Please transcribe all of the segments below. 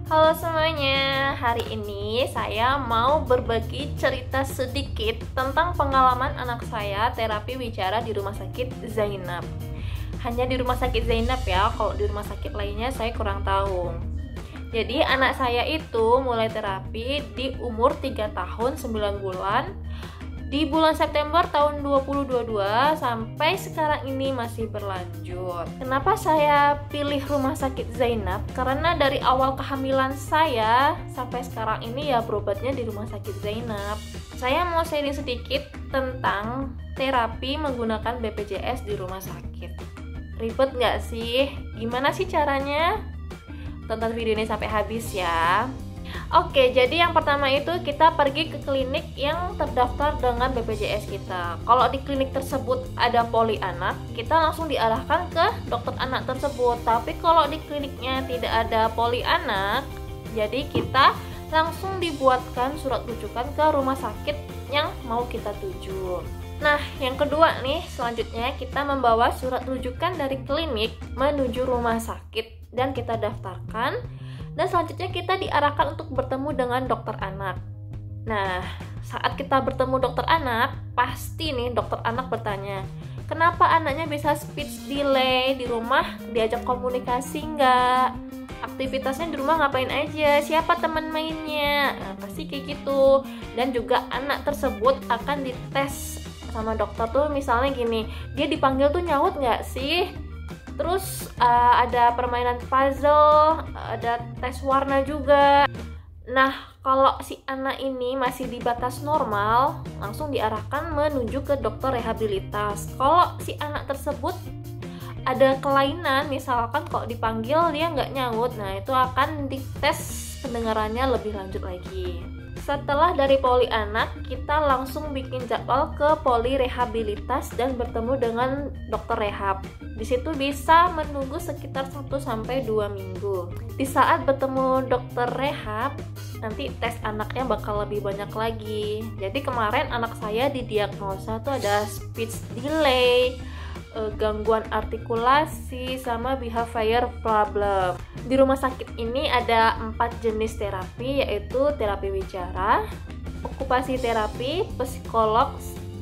Halo semuanya, hari ini saya mau berbagi cerita sedikit tentang pengalaman anak saya terapi bicara di Rumah Sakit Zainab. Hanya di Rumah Sakit Zainab ya, kalau di rumah sakit lainnya saya kurang tahu. Jadi anak saya itu mulai terapi di umur 3 tahun 9 bulan di bulan September tahun 2022 sampai sekarang ini masih berlanjut. Kenapa saya pilih Rumah Sakit Zainab? Karena dari awal kehamilan saya sampai sekarang ini ya berobatnya di Rumah Sakit Zainab. Saya mau sharing sedikit tentang terapi menggunakan BPJS di rumah sakit. Ribet nggak sih? Gimana sih caranya? Tonton video ini sampai habis ya. Oke, jadi yang pertama itu kita pergi ke klinik yang terdaftar dengan BPJS kita. Kalau di klinik tersebut ada poli anak, kita langsung diarahkan ke dokter anak tersebut. Tapi kalau di kliniknya tidak ada poli anak, jadi kita langsung dibuatkan surat rujukan ke rumah sakit yang mau kita tuju. Nah, yang kedua nih, selanjutnya kita membawa surat rujukan dari klinik menuju rumah sakit dan kita daftarkan. Dan selanjutnya kita diarahkan untuk bertemu dengan dokter anak. Nah, saat kita bertemu dokter anak, pasti nih dokter anak bertanya, kenapa anaknya bisa speech delay di rumah, diajak komunikasi nggak? Aktivitasnya di rumah ngapain aja? Siapa teman mainnya? Nah, pasti kayak gitu. Dan juga anak tersebut akan dites sama dokter tuh, misalnya gini, dia dipanggil tuh nyaut nggak sih? Terus ada permainan puzzle, ada tes warna juga. Nah, kalau si anak ini masih di batas normal, langsung diarahkan menuju ke dokter rehabilitas. Kalau si anak tersebut ada kelainan, misalkan kok dipanggil dia nggak nyaut, nah itu akan dites pendengarannya lebih lanjut lagi. Setelah dari poli anak, kita langsung bikin jadwal ke poli rehabilitas dan bertemu dengan dokter rehab. Di situ bisa menunggu sekitar 1-2 minggu. Di saat bertemu dokter rehab, nanti tes anaknya bakal lebih banyak lagi. Jadi kemarin anak saya didiagnosa tuh ada speech delay, gangguan artikulasi, sama behavior problem. Di rumah sakit ini ada 4 jenis terapi, yaitu terapi bicara, okupasi terapi, psikolog,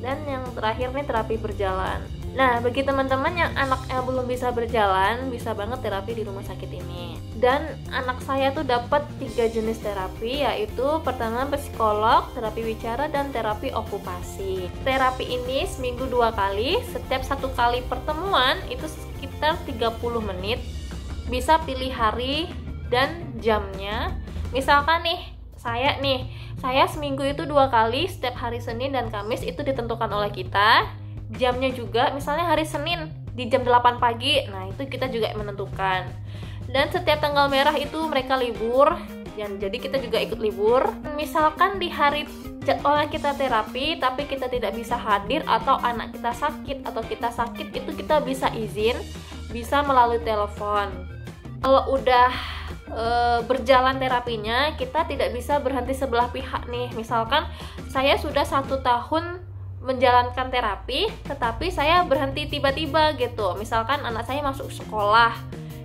dan yang terakhir nih terapi berjalan. Nah, bagi teman-teman yang anaknya belum bisa berjalan, bisa banget terapi di rumah sakit ini. Dan anak saya tuh dapat 3 jenis terapi, yaitu pertama psikolog, terapi bicara, dan terapi okupasi. Terapi ini seminggu 2 kali, setiap 1 kali pertemuan itu sekitar 30 menit. Bisa pilih hari dan jamnya. Misalkan nih, saya seminggu itu 2 kali, setiap hari Senin dan Kamis itu ditentukan oleh kita. Jamnya juga, misalnya hari Senin di jam 8 pagi, nah itu kita juga menentukan. Dan setiap tanggal merah itu mereka libur, dan jadi kita juga ikut libur. Misalkan di hari jadwalnya kita terapi, tapi kita tidak bisa hadir, atau anak kita sakit, itu kita bisa izin, bisa melalui telepon. Kalau udah berjalan terapinya, kita tidak bisa berhenti sebelah pihak nih. Misalkan saya sudah 1 tahun menjalankan terapi, tetapi saya berhenti tiba-tiba gitu. Misalkan anak saya masuk sekolah,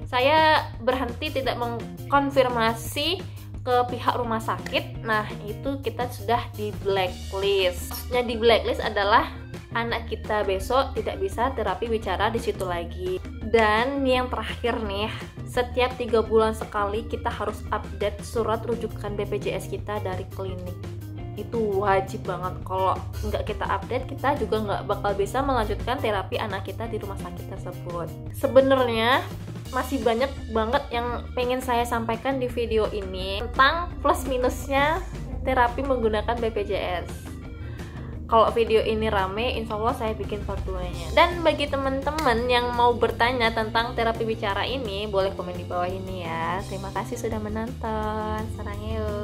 saya berhenti tidak mengkonfirmasi ke pihak rumah sakit. Nah, itu kita sudah di blacklist. Maksudnya di blacklist adalah anak kita besok tidak bisa terapi bicara di situ lagi. Dan yang terakhir nih, setiap 3 bulan sekali kita harus update surat rujukan BPJS kita dari klinik. Itu wajib banget. Kalau nggak kita update, kita juga nggak bakal bisa melanjutkan terapi anak kita di rumah sakit tersebut. Sebenarnya masih banyak banget yang pengen saya sampaikan di video ini tentang plus minusnya terapi menggunakan BPJS. Kalau video ini rame, insya Allah saya bikin part 2-nya. Dan bagi teman-teman yang mau bertanya tentang terapi bicara ini, boleh komen di bawah ini ya. Terima kasih sudah menonton. Sarang yuk.